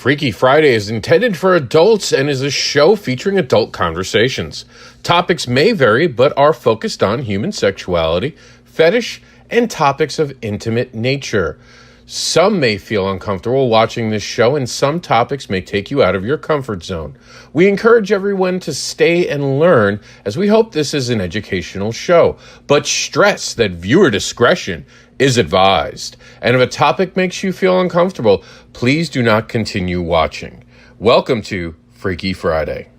Freaky Friday is intended for adults and is a show featuring adult conversations. Topics may vary, but are focused on human sexuality, fetish, and topics of intimate nature. Some may feel uncomfortable watching this show, and some topics may take you out of your comfort zone. We encourage everyone to stay and learn, as we hope this is an educational show, but stress that viewer discretion is advised. And if a topic makes you feel uncomfortable, please do not continue watching. Welcome to Freaky Friday.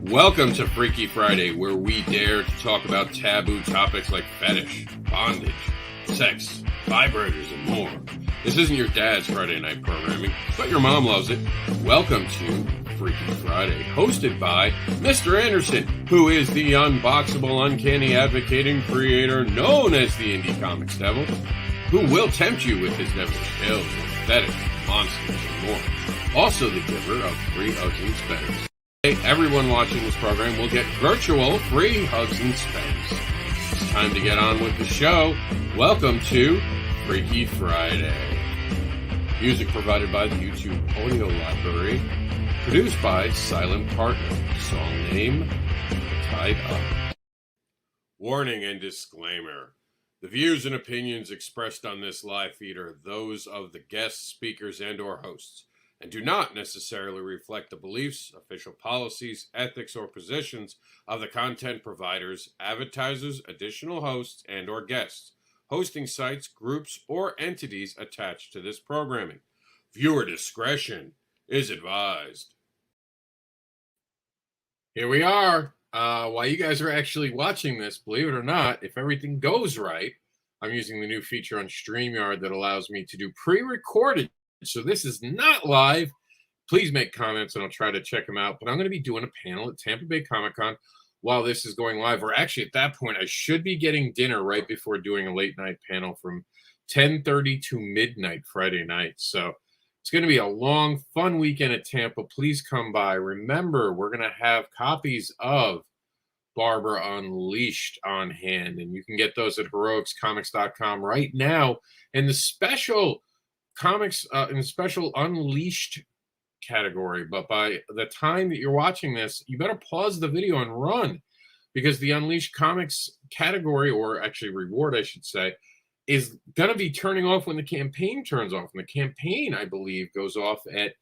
Welcome to Freaky Friday, where we dare to talk about taboo topics like fetish, bondage, sex, vibrators, and more. This isn't your dad's Friday night programming, but your mom loves it. Welcome to Freaky Friday, hosted by Mister AnderSiN, who is the unboxable, uncanny advocating creator known as the Indie Comics Devil, who will tempt you with his devilish tales of fetish, monsters, and more. Also the giver of free hugs and spends. Everyone watching this program will get virtual free hugs and spends. It's time to get on with the show. Welcome to Freaky Friday. Music provided by the YouTube Audio Library. Produced by Silent Partner. Song name, Tied Up. Warning and disclaimer. The views and opinions expressed on this live feed are those of the guests, speakers, and or hosts, and do not necessarily reflect the beliefs, official policies, ethics, or positions of the content providers, advertisers, additional hosts, and or guests, hosting sites, groups, or entities attached to this programming. Viewer discretion is advised. Here we are. While you guys are actually watching this, believe it or not, if everything goes right, I'm using the new feature on StreamYard that allows me to do pre-recorded. So this is not live. Please make comments and I'll try to check them out. But I'm going to be doing a panel at Tampa Bay Comic-Con while this is going live. Or actually, at that point, I should be getting dinner right before doing a late night panel from 10:30 to midnight Friday night. So it's going to be a long, fun weekend at Tampa. Please come by. Remember, we're going to have copies of BarbaraUNLEASHED on hand, and you can get those at HEROiXComics.com right now. And the special comics in the special Unleashed category, but by the time that you're watching this, you better pause the video and run, because the Unleashed comics category, or actually reward, I should say, is going to be turning off when the campaign turns off. And the campaign, I believe, goes off at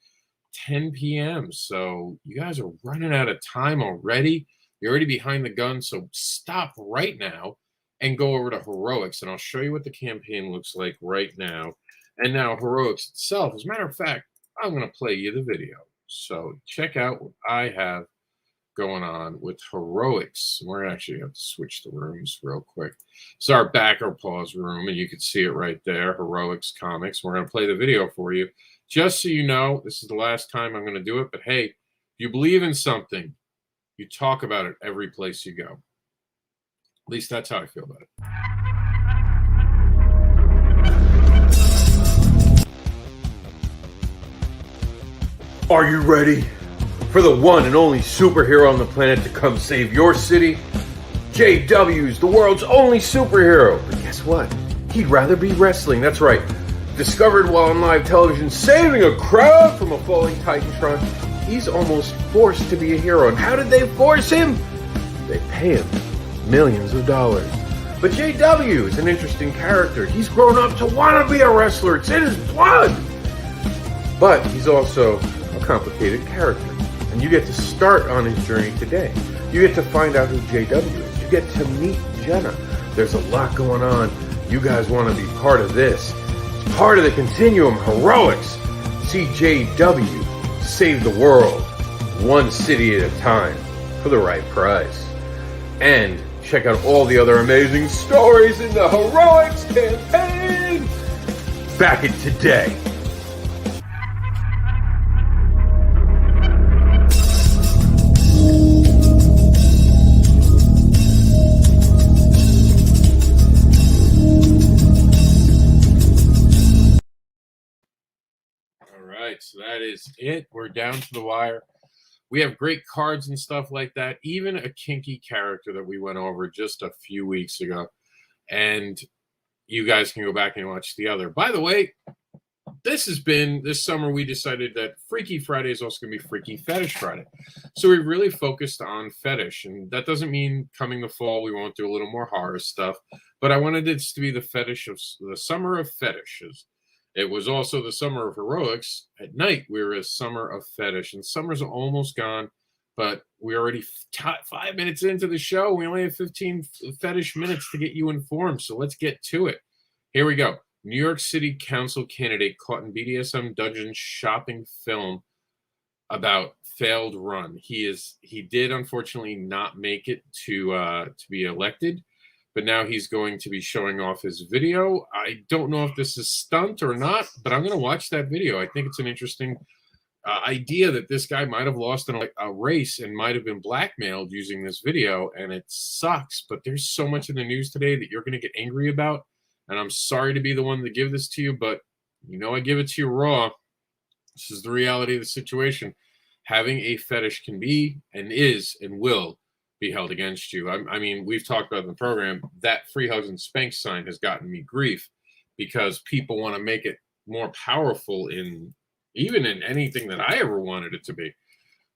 10 p.m. So you guys are running out of time already. You're already behind the gun. So stop right now and go over to HEROiX, and I'll show you what the campaign looks like right now. And now HEROiX itself. As a matter of fact, I'm going to play you the video. So check out what I have going on with HEROiX. We're actually going to have to switch the rooms real quick. It's our back or pause room, and you can see it right there, HEROiX Comics. We're going to play the video for you. Just so you know, this is the last time I'm going to do it. But hey, if you believe in something, you talk about it every place you go. At least that's how I feel about it. Are you ready for the one and only superhero on the planet to come save your city? JW's the world's only superhero. But guess what? He'd rather be wrestling. That's right. Discovered while on live television, saving a crowd from a falling Titantron, he's almost forced to be a hero. And how did they force him? They pay him millions of dollars. But JW is an interesting character. He's grown up to want to be a wrestler. It's in his blood. But he's also a complicated character. And you get to start on his journey today. You get to find out who JW is. You get to meet Jenna. There's a lot going on. You guys want to be part of this. It's part of the Continuum HEROiX. See JW save the world one city at a time for the right price. And check out all the other amazing stories in the HEROiX campaign. Back it today. So that is it. We're down to the wire. We have great cards and stuff like that. Even a Kinky character that we went over just a few weeks ago. And you guys can go back and watch the other. By the way, this summer we decided that Freaky Friday is also going to be Freaky Fetish Friday. So we really focused on fetish, and that doesn't mean coming the fall we won't do a little more horror stuff, but I wanted this to be the summer of fetishes. It was also the summer of HEROiX. At night we were a summer of fetish, and summer's almost gone, but we're already 5 minutes into the show. We only have 15 fetish minutes to get you informed, so let's get to it. Here we go. New York City Council candidate caught in BDSM dungeon shopping film about failed run. He did unfortunately not make it to be elected, but now he's going to be showing off his video. I don't know if this is stunt or not, but I'm going to watch that video. I think it's an interesting idea that this guy might have lost a race and might have been blackmailed using this video, and it sucks. But there's so much in the news today that you're going to get angry about. And I'm sorry to be the one to give this to you, but I give it to you raw. This is the reality of the situation. Having a fetish can be and is and will be held against you. I mean, we've talked about in the program, that free hugs and spank sign has gotten me grief because people want to make it more powerful even in anything that I ever wanted it to be.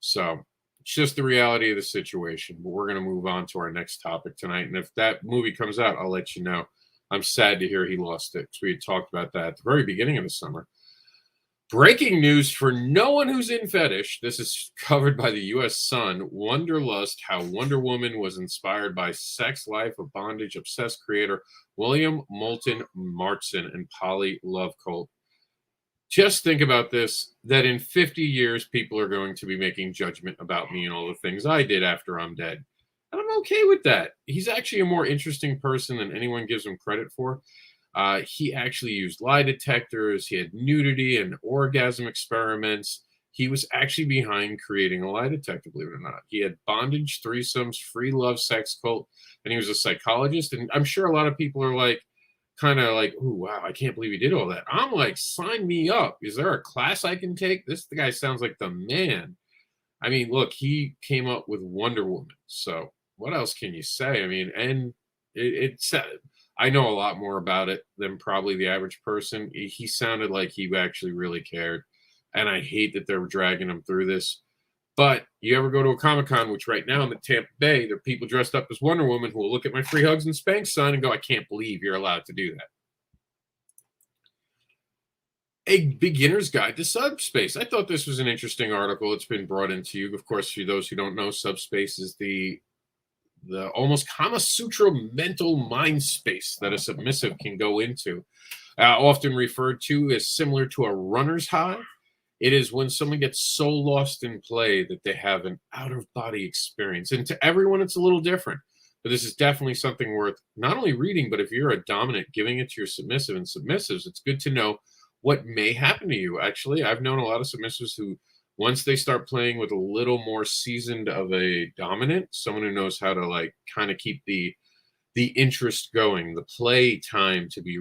So it's just the reality of the situation. But we're going to move on to our next topic tonight. And if that movie comes out, I'll let you know. I'm sad to hear he lost it. We had talked about that at the very beginning of the summer. Breaking news for no one who's in fetish. This is covered by the U.S. Sun. Wonderlust How Wonder Woman was inspired by sex life of bondage-obsessed creator William Moulton Marston and poly love cult. Just think about this, that in 50 years, people are going to be making judgment about me and all the things I did after I'm dead. And I'm okay with that. He's actually a more interesting person than anyone gives him credit for. He actually used lie detectors. He had nudity and orgasm experiments. He was actually behind creating a lie detector, believe it or not. He had bondage, threesomes, free love, sex cult, and he was a psychologist. And I'm sure a lot of people are like, kind of like, oh, wow, I can't believe he did all that. I'm like, sign me up. Is there a class I can take? The guy sounds like the man. I mean, look, he came up with Wonder Woman. So what else can you say? I mean, and it's I know a lot more about it than probably the average person. He sounded like he actually really cared. And I hate that they're dragging him through this. But you ever go to a Comic-Con, which right now in the Tampa Bay, there are people dressed up as Wonder Woman who will look at my free hugs and spank sign and go, I can't believe you're allowed to do that. A beginner's guide to Subspace. I thought this was an interesting article. It's been brought into you. Of course, for those who don't know, Subspace is the almost Kama Sutra mental mind space that a submissive can go into. Often referred to as similar to a runner's high. It is when someone gets so lost in play that they have an out-of-body experience. And to everyone, it's a little different. But this is definitely something worth not only reading, but if you're a dominant, giving it to your submissive and submissives, it's good to know what may happen to you. Actually, I've known a lot of submissives who, once they start playing with a little more seasoned of a dominant, someone who knows how to like kind of keep the interest going, the play time to be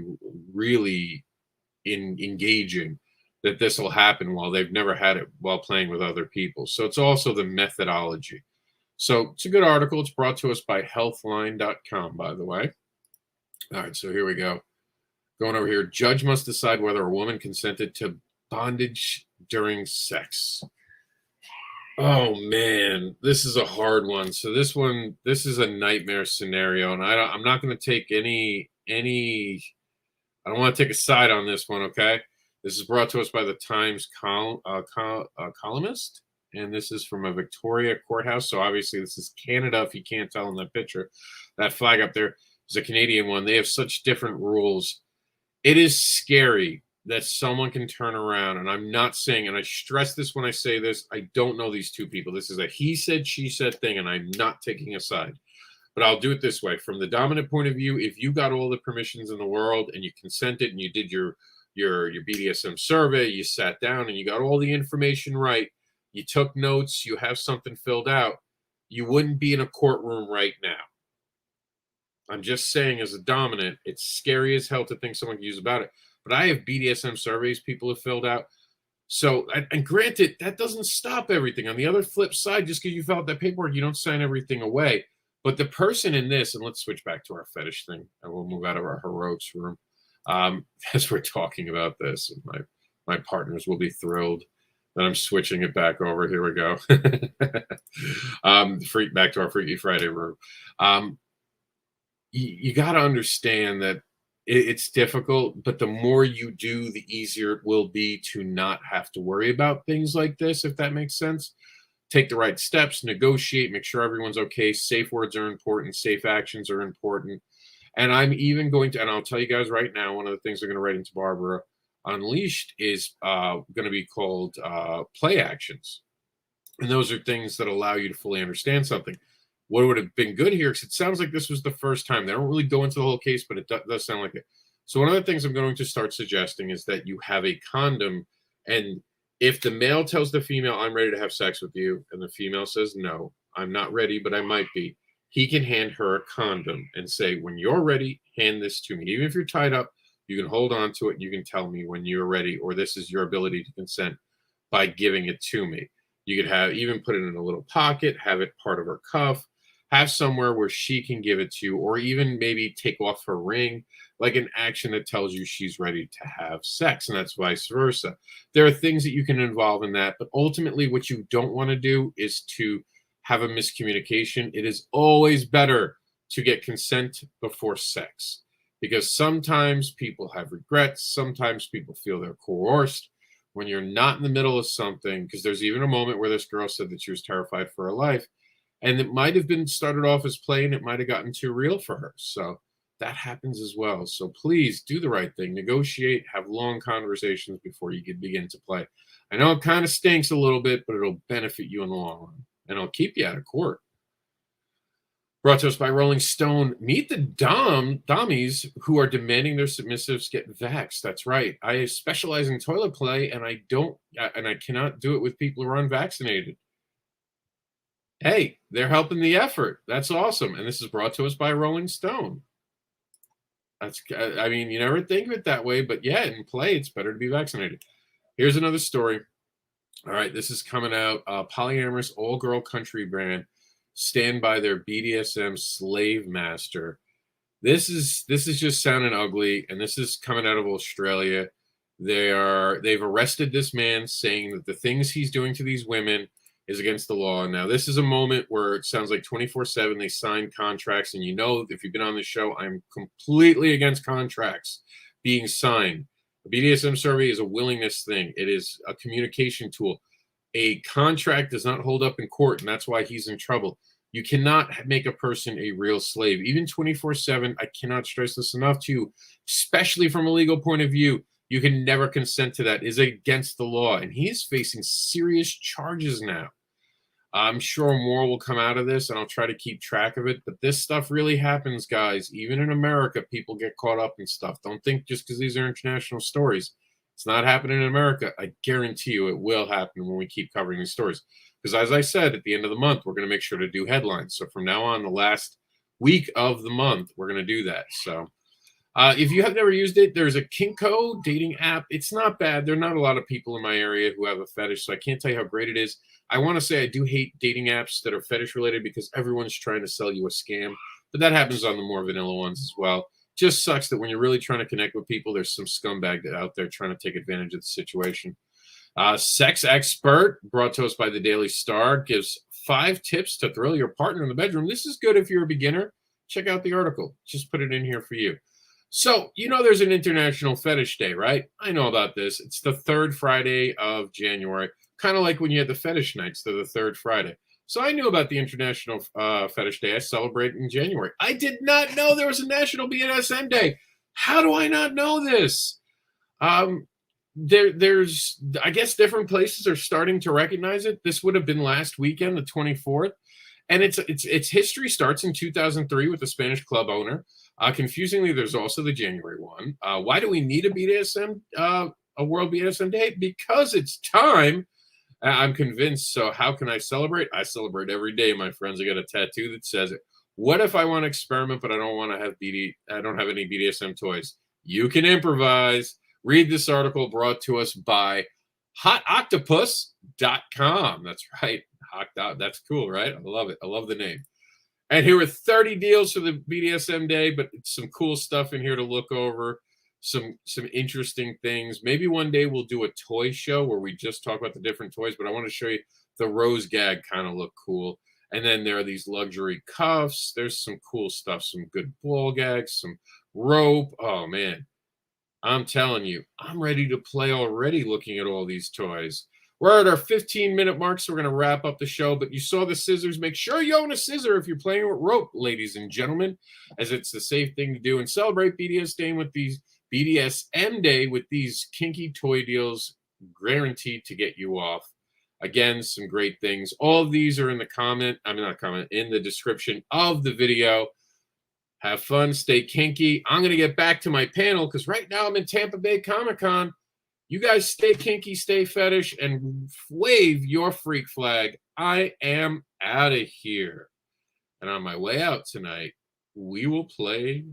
really engaging, that this will happen while they've never had it while playing with other people. So it's also the methodology. So it's a good article. It's brought to us by healthline.com, by the way. All right, so here we go. Going over here, judge must decide whether a woman consented to bondage during sex. Oh man, this is a hard one. So this is a nightmare scenario, and I'm not going to take any. I don't want to take a side on this one. Okay, this is brought to us by the Times columnist, and this is from a Victoria courthouse. So obviously this is Canada. If you can't tell in that picture, that flag up there is a Canadian one. They have such different rules. It is scary that someone can turn around, and I'm not saying, and I stress this when I say this, I don't know these two people. This is a he said, she said thing, and I'm not taking a side. But I'll do it this way. From the dominant point of view, if you got all the permissions in the world and you consented and you did your BDSM survey, you sat down and you got all the information right, you took notes, you have something filled out, you wouldn't be in a courtroom right now. I'm just saying, as a dominant, it's scary as hell to think someone can use about it. But I have BDSM surveys people have filled out. So, and granted, that doesn't stop everything. On the other flip side, just because you fill out that paperwork, you don't sign everything away. But the person in this, and let's switch back to our fetish thing, and we'll move out of our HEROiX room as we're talking about this. My partners will be thrilled that I'm switching it back over. Here we go. Back to our Freaky Friday room. You got to understand that it's difficult, but the more you do, the easier it will be to not have to worry about things like this, if that makes sense. Take the right steps, negotiate, make sure everyone's okay. Safe words are important. Safe actions are important. And I'm even going to, and I'll tell you guys right now, one of the things I'm going to write into Barbara Unleashed is going to be called play actions. And those are things that allow you to fully understand something. What would have been good here, because it sounds like this was the first time. They don't really go into the whole case, but it does sound like it. So one of the things I'm going to start suggesting is that you have a condom, and if the male tells the female, I'm ready to have sex with you, and the female says, no, I'm not ready, but I might be, he can hand her a condom and say, when you're ready, hand this to me. Even if you're tied up, you can hold on to it. You can tell me when you're ready, or this is your ability to consent by giving it to me. You could have even put it in a little pocket, have it part of her cuff, have somewhere where she can give it to you, or even maybe take off her ring, like an action that tells you she's ready to have sex, and that's vice versa. There are things that you can involve in that, but ultimately what you don't want to do is to have a miscommunication. It is always better to get consent before sex, because sometimes people have regrets. Sometimes people feel they're coerced when you're not in the middle of something, because there's even a moment where this girl said that she was terrified for her life, and it might have been started off as play, and it might have gotten too real for her. So that happens as well. So please do the right thing. Negotiate, have long conversations before you can begin to play. I know it kind of stinks a little bit, but it'll benefit you in the long run, and it'll keep you out of court. Brought to us by Rolling Stone. Meet the dummies who are demanding their submissives get vaxxed. That's right. I specialize in toilet play, and I cannot do it with people who are unvaccinated. Hey, they're helping the effort. That's awesome. And this is brought to us by Rolling Stone. I mean, you never think of it that way, but yeah, in play, it's better to be vaccinated. Here's another story. All right, this is coming out. Polyamorous all-girl country band stand by their BDSM slave master. This is just sounding ugly, and this is coming out of Australia. They've arrested this man, saying that the things he's doing to these women is against the law. Now, this is a moment where it sounds like 24/7 they sign contracts, and you know, if you've been on the show, I'm completely against contracts being signed. A BDSM survey is a willingness thing. It is a communication tool. A contract does not hold up in court, and that's why he's in trouble. You cannot make a person a real slave, even 24/7. I cannot stress this enough to you, especially from a legal point of view. You can never consent to that. It is against the law, and he is facing serious charges now. I'm sure more will come out of this, and I'll try to keep track of it. But this stuff really happens, guys. Even in America, people get caught up in stuff. Don't think just because these are international stories, it's not happening in America. I guarantee you it will happen when we keep covering these stories. Because as I said, at the end of the month, we're going to make sure to do headlines. So from now on, the last week of the month, we're going to do that. So if you have never used it, there's a Kinkoo Dating App. It's not bad. There are not a lot of people in my area who have a fetish, so I can't tell you how great it is. I want to say I do hate dating apps that are fetish related because everyone's trying to sell you a scam, but that happens on the more vanilla ones as well. Just sucks that when you're really trying to connect with people, there's some scumbag out there trying to take advantage of the situation. Sex Expert, brought to us by the Daily Star, gives 5 tips to thrill your partner in the bedroom. This is good if you're a beginner. Check out the article. Just put it in here for you. So, you know there's an International Fetish Day, right? I know about this. It's the 3rd Friday of January. Kind of like when you had the fetish nights, they're the 3rd Friday. So I knew about the International Fetish Day. I celebrate in January. I did not know there was a National BDSM Day. How do I not know this? There's, I guess, different places are starting to recognize it. This would have been last weekend, the 24th. And its history starts in 2003 with the Spanish club owner. Confusingly, there's also the January one. Why do we need a BDSM, a World BDSM Day? Because it's time. I'm convinced. So how can I celebrate? I celebrate every day, my friends. I got a tattoo that says it. What if I want to experiment, but I don't want to have I don't have any BDSM toys? You can improvise. Read this article brought to us by hotoctopus.com. That's right. That's cool, right? I love it. I love the name. And here are 30 deals for the BDSM day, but it's some cool stuff in here to look over. Some interesting things. Maybe one day we'll do a toy show where we just talk about the different toys, but I want to show you the rose gag kind of look cool. And then there are these luxury cuffs. There's some cool stuff, some good ball gags, some rope. Oh, man. I'm telling you, I'm ready to play already looking at all these toys. We're at our 15-minute mark, so we're going to wrap up the show. But you saw the scissors. Make sure you own a scissor if you're playing with rope, ladies and gentlemen, as it's the safe thing to do. And celebrate BDSM Day with these kinky toy deals guaranteed to get you off. Again, some great things. All of these are in the in the description of the video. Have fun, stay kinky. I'm going to get back to my panel because right now I'm in Tampa Bay Comic-Con. You guys stay kinky, stay fetish, and wave your freak flag. I am out of here. And on my way out tonight, we will play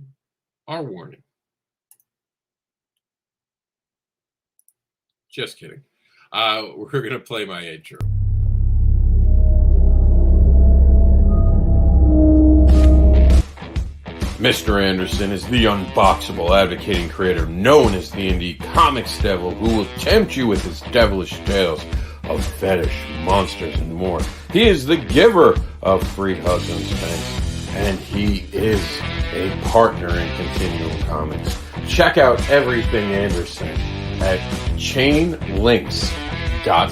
our warning. Just kidding. We're going to play my intro. Mister AnderSiN is the unboxable, advocating creator known as the indie comics devil who will tempt you with his devilish tales of fetish, monsters, and more. He is the giver of free hugs and spanks, and he is a partner in Continuum Comics. Check out everything AnderSiN at chainlinks.co.